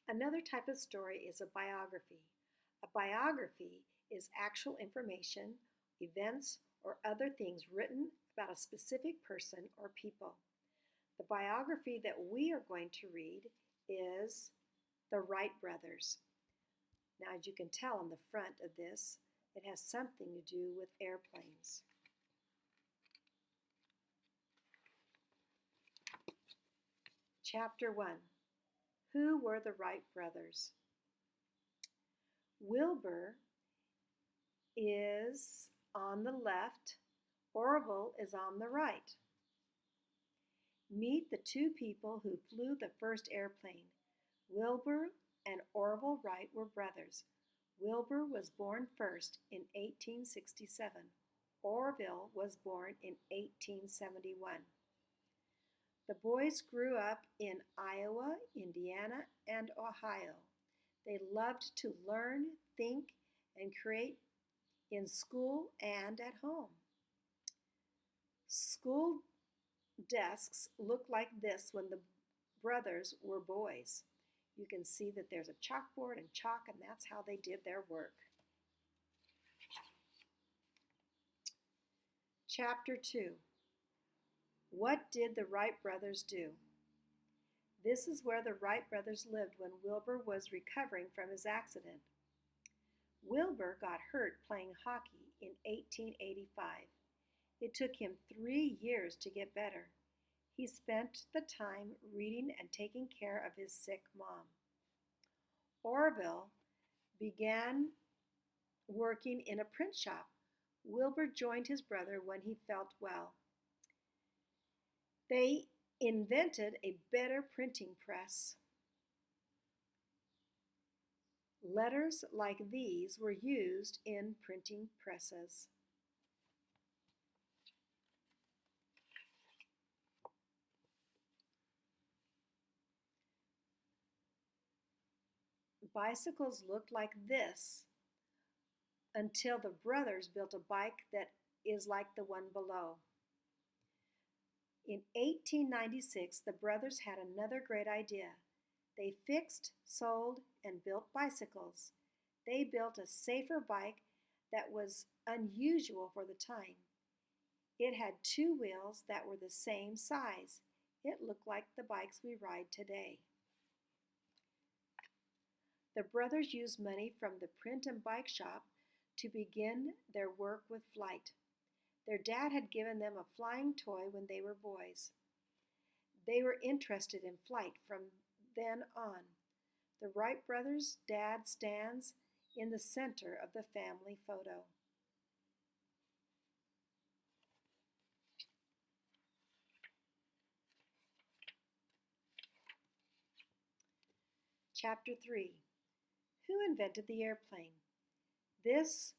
Another type of story is a biography. A biography is actual information, events, or other things written about a specific person or people. The biography that we are going to read is the Wright brothers. Now, as you can tell on the front of this, it has something to do with airplanes. Chapter 1. Who were the Wright brothers? Wilbur is on the left, Orville is on the right. Meet the two people who flew the first airplane. Wilbur and Orville Wright were brothers. Wilbur was born first in 1867. Orville was born in 1871. The boys grew up in Iowa, Indiana, and Ohio. They loved to learn, think, and create in school and at home. School desks looked like this when the brothers were boys. You can see that there's a chalkboard and chalk, and that's how they did their work. Chapter 2. What did the Wright brothers do? This is where the Wright brothers lived when Wilbur was recovering from his accident. Wilbur got hurt playing hockey in 1885. It took him 3 years to get better. He spent the time reading and taking care of his sick mom. Orville began working in a print shop. Wilbur joined his brother when he felt well. They invented a better printing press. Letters like these were used in printing presses. Bicycles looked like this until the brothers built a bike that is like the one below. In 1896, the brothers had another great idea. They fixed, sold, and built bicycles. They built a safer bike that was unusual for the time. It had 2 wheels that were the same size. It looked like the bikes we ride today. The brothers used money from the print and bike shop to begin their work with flight. Their dad had given them a flying toy when they were boys. They were interested in flight from then on. The Wright brothers' dad stands in the center of the family photo. Chapter 3. Who invented the airplane? This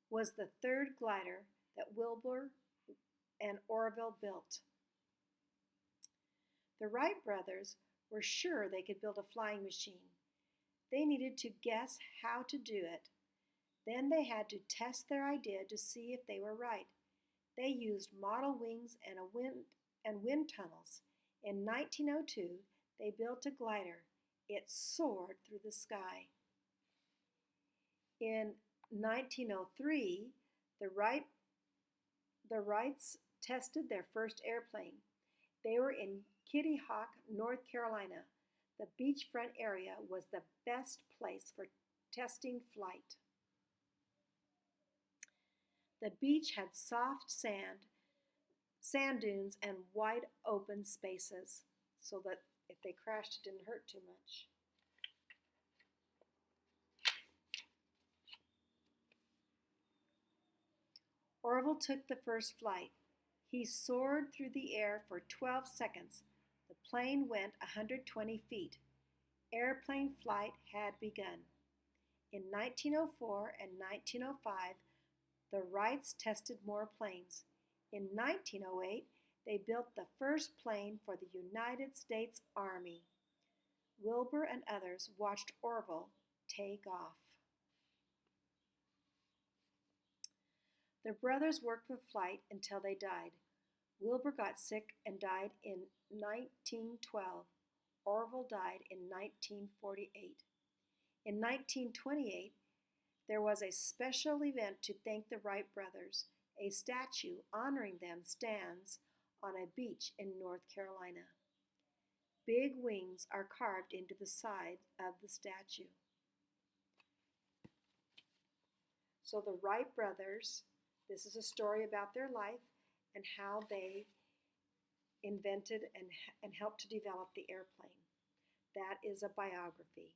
was the third glider that Wilbur and Orville built. The Wright brothers were sure they could build a flying machine. They needed to guess how to do it. Then they had to test their idea to see if they were right. They used model wings and wind tunnels. In 1902, they built a glider. It soared through the sky. In 1903, the Wrights tested their first airplane. They were in Kitty Hawk, North Carolina. The beachfront area was the best place for testing flight. The beach had soft sand dunes, and wide open spaces, so that if they crashed, it didn't hurt too much. Orville took the first flight. He soared through the air for 12 seconds. The plane went 120 feet. Airplane flight had begun. In 1904 and 1905, the Wrights tested more planes. In 1908, they built the first plane for the United States Army. Wilbur and others watched Orville take off. The brothers worked with flight until they died. Wilbur got sick and died in 1912. Orville died in 1948. In 1928, there was a special event to thank the Wright brothers. A statue honoring them stands on a beach in North Carolina. Big wings are carved into the side of the statue. So the Wright brothers, this is a story about their life and how they invented and helped to develop the airplane. That is a biography.